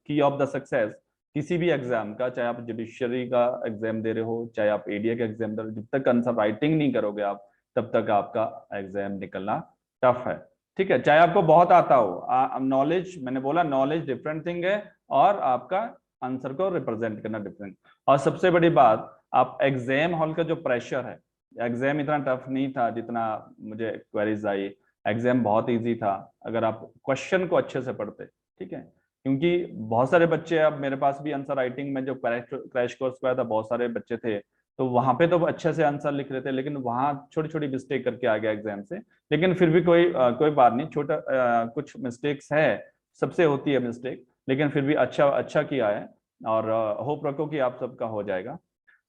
की ऑफ द सक्सेस किसी भी एग्जाम का, चाहे आप जुडिशियरी का एग्जाम दे रहे हो, चाहे आप एडीए का एग्जाम दे रहे हो, जब तक आंसर राइटिंग नहीं करोगे आप तब तक आपका एग्जाम निकलना टफ है, ठीक है। चाहे आपको बहुत आता हो, नॉलेज, मैंने बोला नॉलेज डिफरेंट थिंग है और आपका आंसर को रिप्रेजेंट करना डिफरेंट। और सबसे बड़ी बात, आप एग्जाम हॉल का जो प्रेशर है, एग्जाम इतना टफ नहीं था जितना मुझे क्वेरीज आई, एग्जाम बहुत इजी था अगर आप क्वेश्चन को अच्छे से पढ़ते, ठीक है। क्योंकि बहुत सारे बच्चे, अब मेरे पास भी आंसर राइटिंग में जो क्रैश कोर्स किया था बहुत सारे बच्चे थे, तो वहां पे तो अच्छे से आंसर लिख रहे थे लेकिन वहां छोटी छोटी मिस्टेक करके आ गया एग्जाम से। लेकिन फिर भी कोई बात नहीं, छोटा कुछ मिस्टेक्स है, सबसे होती है मिस्टेक, लेकिन फिर भी अच्छा अच्छा किया है और होप रखो कि आप सबका हो जाएगा।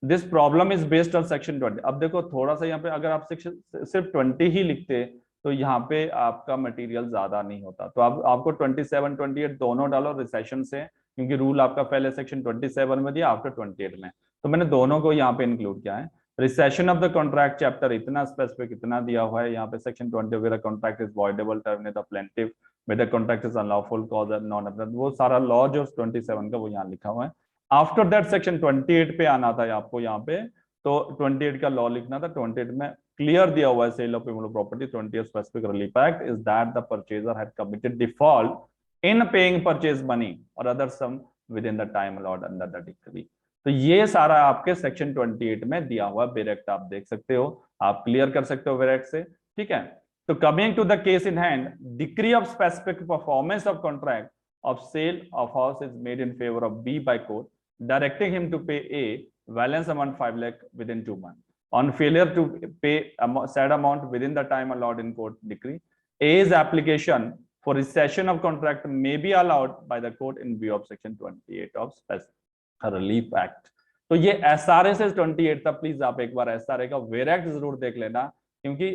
This problem is based on section 20। अब देखो थोड़ा सा यहाँ पे अगर आप सेक्शन सिर्फ 20 ही लिखते तो यहाँ पे आपका मटेरियल ज्यादा नहीं होता। तो आप आपको 27 28 दोनों डालो रिसेशन से, क्योंकि रूल आपका पहले सेक्शन 27 में दिया, आफ्टर 28 में, तो मैंने दोनों को यहाँ पे इंक्लूड किया है। Recession of the contract chapter इतना स्पेसिफिक इतना दिया हुआ है यहाँ पे, सेक्शन 20 वगैरह, contract is voidable, terminate the plaintiff with the contract is unlawful cause non apparent, वो सारा लॉ जो 27 का वो यहाँ लिखा हुआ है। आफ्टर दैट सेक्शन 28 पे आना था आपको यहाँ पे, तो 28 का लॉ लिखना था। 28 में क्लियर दिया हुआ है sale of immovable property 20 specific relief act is that the purchaser had committed default in paying purchase money और other sum within the time allot under the decree. तो ये सारा आपके सेक्शन 28 में दिया हुआ डायरेक्ट आप देख सकते हो, आप क्लियर कर सकते हो डायरेक्ट से, ठीक है। तो coming to the case in hand, decree of specific performance of contract of sale of house is made in favor of B by court, directing him to pay A balance amount 5 lakh within 2 months. On failure to pay said amount within the time allowed in court decree, A's application for rescission of contract may be allowed by the court in view of section 28 of Special Relief Act. तो ये SRA से 28 था, please आप एक बार SRA का वेरेक्ट जरूर देख लेना, क्योंकि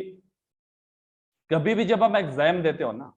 कभी भी जब हम एग्जाम देते हो ना,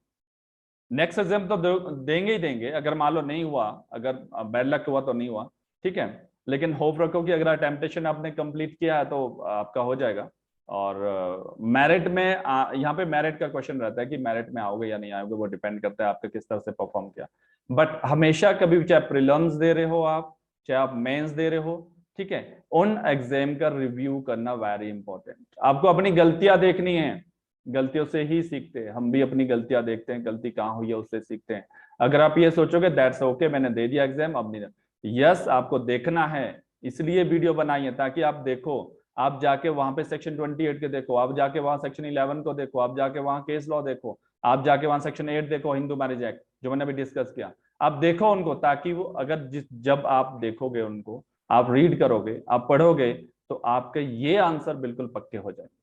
नेक्स्ट एग्जाम तो देंगे ही देंगे, अगर मान लो नहीं हुआ, अगर बैड लक हुआ तो नहीं हुआ, ठीक है, लेकिन होप रखो कि अगर टेम्पटेशन आपने कंप्लीट किया है तो आपका हो जाएगा। और मेरिट में यहाँ पे मेरिट का क्वेश्चन रहता है कि मेरिट में आओगे या नहीं आओगे, वो डिपेंड करता है आपके किस तरह से परफॉर्म किया। बट हमेशा कभी भी, चाहे प्रीलिम्स दे रहे हो आप, चाहे आप मेंस दे रहे हो, ठीक है, उन एग्जाम का रिव्यू करना वेरी इंपॉर्टेंट। आपको अपनी गलतियां देखनी है, गलतियों से ही सीखते हैं, हम भी अपनी गलतियां देखते हैं, गलती कहाँ हुई है उससे सीखते हैं। अगर आप ये सोचोगे दैट्स ओके मैंने दे दिया एग्जाम अब नहीं, यस आपको देखना है, इसलिए वीडियो बनाई है ताकि आप देखो, आप जाके वहां पे सेक्शन 28 के देखो, आप जाके वहां सेक्शन 11 को देखो, आप जाके वहां केस लॉ देखो, आप जाके वहां सेक्शन 8 देखो, हिंदू मैरिज एक्ट जो मैंने अभी डिस्कस किया, आप देखो उनको, ताकि वो अगर जब आप देखोगे उनको, आप रीड करोगे, आप पढ़ोगे, तो आपके ये आंसर बिल्कुल पक्के हो जाएंगे,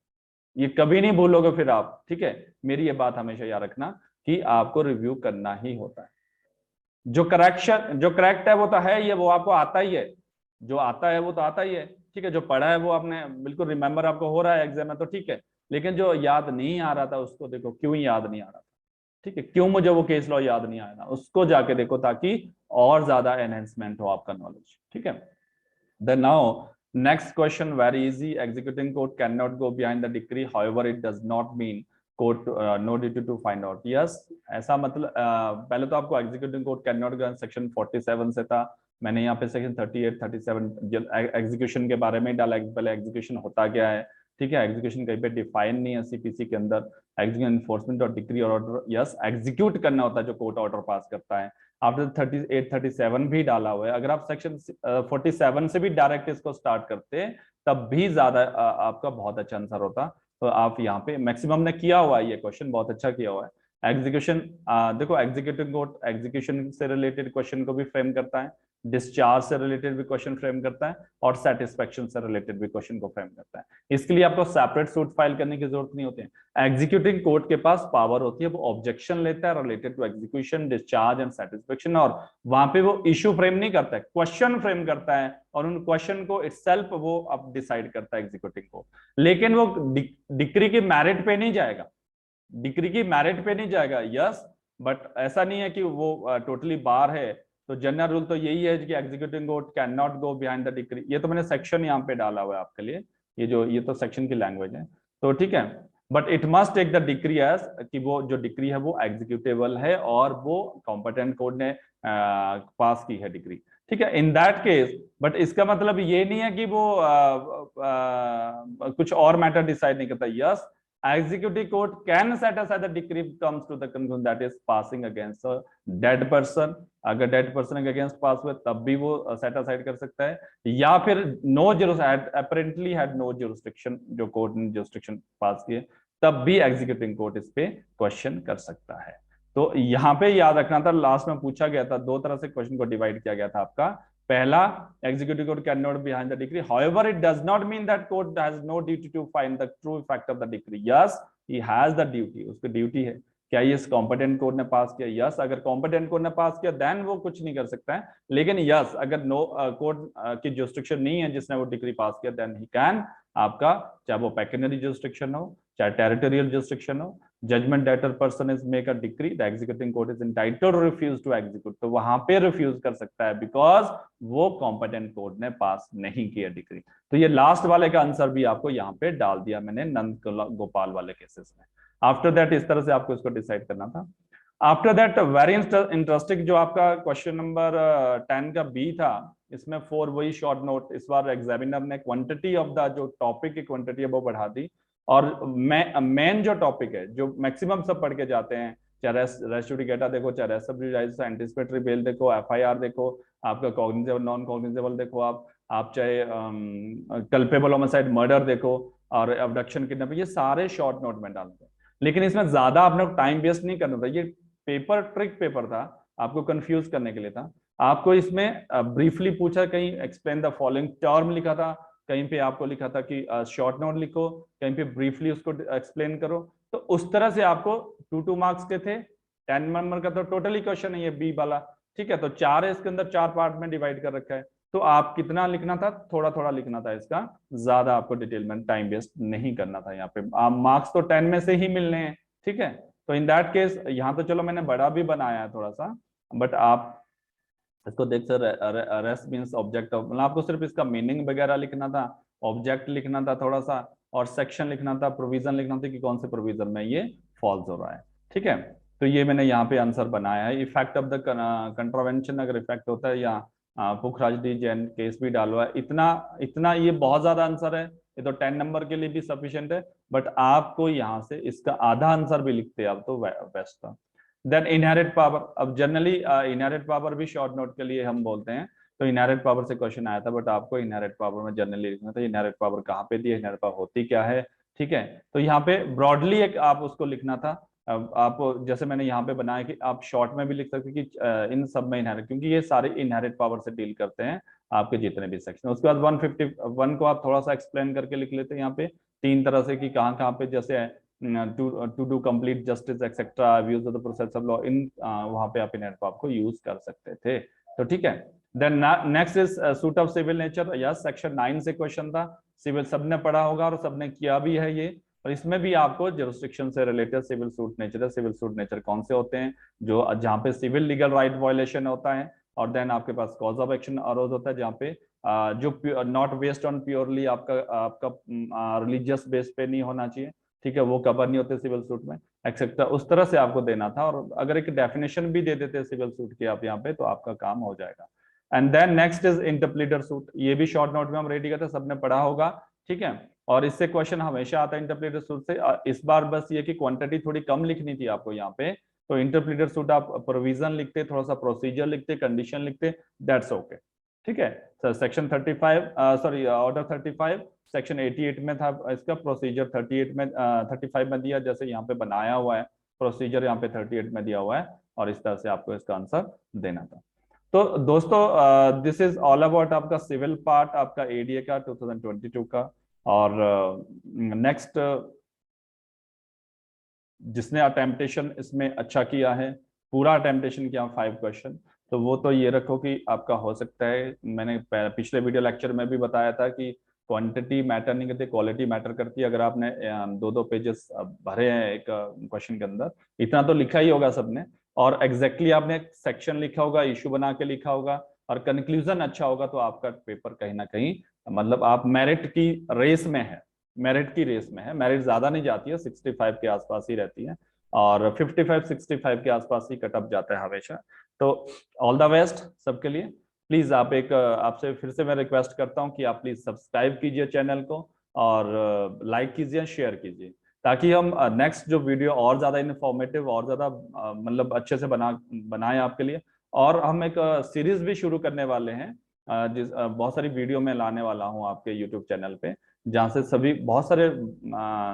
ये कभी नहीं भूलोगे फिर आप, ठीक है। मेरी ये बात हमेशा याद रखना कि आपको रिव्यू करना ही होता है। जो करेक्शन, जो करेक्ट है वो तो है ये, वो आपको आता ही है, जो आता है वो तो आता ही है, ठीक है। जो पढ़ा है वो आपने बिल्कुल रिमेम्बर आपको हो रहा है एग्जाम में तो ठीक है, लेकिन जो याद नहीं आ रहा था उसको देखो क्यों याद नहीं आ रहा था, ठीक है, क्यों मुझे वो केस लॉ याद नहीं आया था, उसको जाके देखो ताकि और ज्यादा एनहेंसमेंट हो आपका नॉलेज, ठीक है। Then now next question very easy. Executing court cannot go behind the decree. However, it does not mean court no duty to find out. Yes, ऐसा मतलब पहले तो आपको executing court cannot go section 47 से था, मैंने यहाँ पे सेक्शन 38 37 एग्जीक्यूशन के बारे में डाला। पहले एग्जीक्यूशन होता क्या है, ठीक है, एग्जीक्यूशन कहीं पे डिफाइन नहीं है सीपीसी के अंदर। एग्जीक्यूशन एनफोर्समेंट और डिक्री और ऑर्डर, यस एग्जीक्यूट करना होता है जो कोर्ट ऑर्डर पास करता है। आफ्टर 38 37 भी डाला हुआ है। अगर आप सेक्शन 47 से भी डायरेक्ट इसको स्टार्ट करते तब भी ज्यादा आपका बहुत अच्छा आंसर होता। तो आप यहाँ पे मैक्सिमम ने किया हुआ है, ये क्वेश्चन बहुत अच्छा किया हुआ है। एग्जीक्यूशन, देखो एग्जीक्यूटिव कोर्ट एग्जीक्यूशन से रिलेटेड क्वेश्चन को भी फ्रेम करता है, डिस्चार्ज से रिलेटेड भी क्वेश्चन फ्रेम करता है, और सेटिस्फेक्शन से रिलेटेड भी क्वेश्चन को फ्रेम करता है। इसके लिए आपको सेपरेट सूट फाइल करने की जरूरत नहीं होती है। एग्जीक्यूटिव कोर्ट के पास पावर होती है, वो ऑब्जेक्शन लेता है related to execution, discharge and satisfaction, और वहां पे वो इशू फ्रेम नहीं करता है, क्वेश्चन फ्रेम करता है, और उन क्वेश्चन को इटसेल्फ वो अब डिसाइड करता है एग्जीक्यूटिव कोर्ट। लेकिन वो डिक्री की मेरिट पे नहीं जाएगा, डिग्री की मेरिट पे नहीं जाएगा, यस, बट ऐसा नहीं है कि वो टोटली बार है। तो जनरल रूल तो यही है कि executive court can not go behind the degree. ये तो मैंने सेक्शन यहाँ पे डाला हुआ है आपके लिए, ये तो सेक्शन की लैंग्वेज है, तो ठीक है। But it must take the degree as कि वो जो डिग्री है वो एग्जीक्यूटेबल है और वो कॉम्पिटेंट कोर्ट ने पास की है डिग्री, ठीक है, इन दैट केस। बट इसका मतलब ये नहीं है कि वो कुछ और मैटर डिसाइड नहीं करता। Yes, executive court can set aside the decree comes to the conclusion that is passing against a dead person। अगर डेड पर्सन के अगेंस्ट पास हुए तब भी वो सेट असाइड कर सकता है, या फिर no apparently had no jurisdiction, जो कोर्ट ने ज्यूरिसडिक्शन पास किए, तब भी एग्जीक्यूटिव कोर्ट इस पे क्वेश्चन कर सकता है। तो यहाँ पे याद रखना था, लास्ट में पूछा गया था, दो तरह से क्वेश्चन को डिवाइड किया गया था आपका। पहला, executive court cannot be behind the decree, however it does not mean that court has no duty to find the true effect of the decree। yes, he has the duty, उसकी duty है। क्या ये competent court ने पास किया? Yes, अगर competent court ने पास किया then वो कुछ नहीं कर सकता है। लेकिन यस, अगर नो कोर्ट की जुरिसडिक्शन नहीं है जिसने वो डिग्री पास किया, देन ही कैन, आपका चाहे वो पेक्यूनियरी जुरिसडिक्शन हो, चाहे टेरिटोरियल जुरिसडिक्शन हो, judgment debtor person is make a degree, the executing court is entitled to refuse to execute, तो वहां पे रिफ्यूज कर सकता है बिकॉज वो कॉम्पिटेंट कोर्ट ने पास नहीं किया डिग्री। तो ये लास्ट वाले का आंसर भी आपको यहाँ पे डाल दिया मैंने नंद गोपाल वाले केसेस में। आफ्टर दैट इस तरह से आपको इसको डिसाइड करना था। आफ्टर दैट वेरी इंटरेस्टिंग जो आपका क्वेश्चन नंबर 10 का बी था, इसमें 4 वही शॉर्ट नोट, इस बार एग्जामिनर ने क्वांटिटी ऑफ द जो टॉपिक की क्वांटिटी है वो बढ़ा दी, और मेन जो टॉपिक है जो मैक्सिमम सब पढ़ के जाते हैं, चाहे रेस्ट जुडिकेटा देखो, चाहे रेस्ट सब्जुडिस, एंटिसिपेटरी बेल देखो, एफआईआर देखो, आपका कॉग्निजेबल नॉन कॉग्निजेबल देखो, आप चाहे कल्पेबल होमिसाइड मर्डर देखो, और अबडक्शन किडनैपिंग, ये सारे शॉर्ट नोट में डालते हैं। लेकिन इसमें ज्यादा आपने टाइम वेस्ट नहीं करना था, ये पेपर ट्रिक पेपर था, आपको कंफ्यूज करने के लिए था। आपको इसमें ब्रीफली पूछा, कहीं एक्सप्लेन द फॉलोइंग टर्म लिखा था, कहीं पे आपको लिखा था कि शॉर्ट नोट लिखो, कहीं पे ब्रीफली उसको एक्सप्लेन करो। तो उस तरह से आपको 2 मार्क्स के थे, 10 नंबर का तो टोटली क्वेश्चन है ये बी वाला, ठीक है। तो 4 है इसके अंदर, 4 पार्ट में डिवाइड कर रखा है। तो आप कितना लिखना था, थोड़ा थोड़ा लिखना था इसका, ज्यादा आपको डिटेल में टाइम वेस्ट नहीं करना था। यहाँ पे मार्क्स तो 10 में से ही मिलने हैं, ठीक है। तो इन दैट केस यहाँ तो चलो मैंने बड़ा भी बनाया है थोड़ा सा, बट आप इसको देख sir, rest means object of, मतलब आपको सिर्फ इसका मीनिंग वगैरह लिखना था, ऑब्जेक्ट लिखना था थोड़ा सा, और सेक्शन लिखना था, प्रोविजन लिखना था कि कौन से प्रोविजन में ये फॉल्स हो रहा है, ठीक है। तो ये मैंने यहाँ पे आंसर बनाया है। इफेक्ट ऑफ द कंट्रावेंशन अगर इफेक्ट होता है, या पुखराज डी जैन केस भी डालो है, इतना इतना ये बहुत ज्यादा आंसर है, ये तो 10 नंबर के लिए भी सफिशियंट है। बट आपको यहाँ से इसका आधा आंसर भी लिखते आप तो बेस्ट था। देन इनहेरिट पावर, अब जनरली इनहेरिट पावर भी शॉर्ट नोट के लिए हम बोलते हैं, तो इनहेरिट पावर से क्वेश्चन आया था, बट आपको इनहेरिट पावर में जनरली लिखना था इनहेरिट पावर कहाँ पे दी है, इनहेरिट पावर होती क्या है, ठीक है। तो यहाँ पे ब्रॉडली एक आप उसको लिखना था। अब आप जैसे मैंने यहाँ पे बनाया कि आप शॉर्ट में भी लिख सकते कि इन सब में इनहेरिट, क्योंकि ये सारे इनहेरिट पावर से डील करते हैं आपके जितने भी सेक्शन। उसके बाद 151 को आप थोड़ा सा एक्सप्लेन करके लिख लेते हैं यहाँ पे 3 तरह से कि कहाँ कहाँ पे, जैसे to do complete justice etcetera, use of the process of law, in वहां पे आप इनहेरिट पावर को यूज कर सकते थे, तो ठीक है। Then next is suit of civil nature, yes section 9 से क्वेश्चन था, सिविल सबने पढ़ा होगा और सबने किया भी है ये, और इसमें भी आपको जुरिसडिक्शन से रिलेटेड सिविल सूट नेचर है। सिविल सूट नेचर कौन से होते हैं, जो जहाँ पे सिविल लीगल राइट वायलेशन होता है, और देन आपके पास कॉज ऑफ एक्शन अरोज होता है, जहाँ पे जो नॉट बेस्ड ऑन प्योरली आपका रिलीजियस बेस पे नहीं होना चाहिए, ठीक है, वो कवर नहीं होते सिविल सूट में एक्सेप्ट, उस तरह से आपको देना था। और अगर एक डेफिनेशन भी दे देते सिविल सूट की आप यहाँ पे, तो आपका काम हो जाएगा। And then next is interpleader suit, ये भी शॉर्ट नोट में हम रेडी करते, सबने पढ़ा होगा, ठीक है। और इससे क्वेश्चन हमेशा आता है इंटरप्लीटर सूट से। इस बार बस ये कि क्वांटिटी थोड़ी कम लिखनी थी आपको यहाँ पे, तो इंटरप्लीडेड सूट आप प्रोविजन लिखते, थोड़ा सा प्रोसीजर लिखते, कंडीशन लिखते, दैट्स ओके। ठीक है sir, section 35 sorry order 35 section 88 में था इसका, प्रोसीजर 38 में 35 में दिया, जैसे यहाँ पे बनाया हुआ है प्रोसीजर यहाँ पे 38 में दिया हुआ है, और इस तरह से आपको इसका आंसर देना था। तो दोस्तों दिस इज ऑल अबाउट आपका सिविल पार्ट, आपका एडीए का 2022 का। और नेक्स्ट जिसने अटेम्पटेशन इसमें अच्छा किया है, पूरा अटेम्पटेशन किया 5 क्वेश्चन, तो वो तो ये रखो कि आपका हो सकता है, मैंने पिछले वीडियो लेक्चर में भी बताया था कि क्वांटिटी मैटर नहीं करती, क्वालिटी मैटर करती है। अगर आपने 2-2 पेजेस भरे हैं एक क्वेश्चन के अंदर, इतना तो लिखा ही होगा सबने, और एग्जैक्टली आपने सेक्शन लिखा होगा, इशू बना के लिखा होगा, और कंक्लूजन अच्छा होगा, तो आपका पेपर कहीं ना कहीं मतलब आप मेरिट की रेस में है, मेरिट की रेस में है। मेरिट ज्यादा नहीं जाती है, 65 के आसपास ही रहती है, और 55-65 के आसपास ही कटअप जाता है हमेशा। तो ऑल द बेस्ट सबके लिए। प्लीज आप एक आपसे फिर से मैं रिक्वेस्ट करता हूं कि आप प्लीज सब्सक्राइब कीजिए चैनल को, और लाइक कीजिए, शेयर कीजिए, ताकि हम नेक्स्ट जो वीडियो और ज्यादा इन्फॉर्मेटिव और ज्यादा मतलब अच्छे से बनाए आपके लिए। और हम एक सीरीज भी शुरू करने वाले हैं, जिस बहुत सारी वीडियो में लाने वाला हूं आपके यूट्यूब चैनल पे, जहाँ से सभी बहुत सारे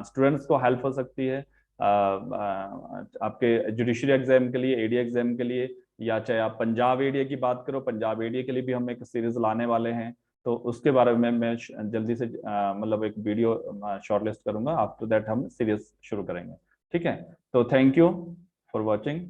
स्टूडेंट्स को हेल्प हो सकती है, आपके जुडिशरी एग्जाम के लिए, एडी एग्जाम के लिए, या चाहे आप पंजाब एडीए की बात करो, पंजाब एडीए के लिए भी हम एक सीरीज लाने वाले हैं। तो उसके बारे में मैं जल्दी से मतलब एक वीडियो शॉर्टलिस्ट करूंगा, आफ्टर दैट हम सीरीज शुरू करेंगे। ठीक है, तो थैंक यू फॉर वॉचिंग।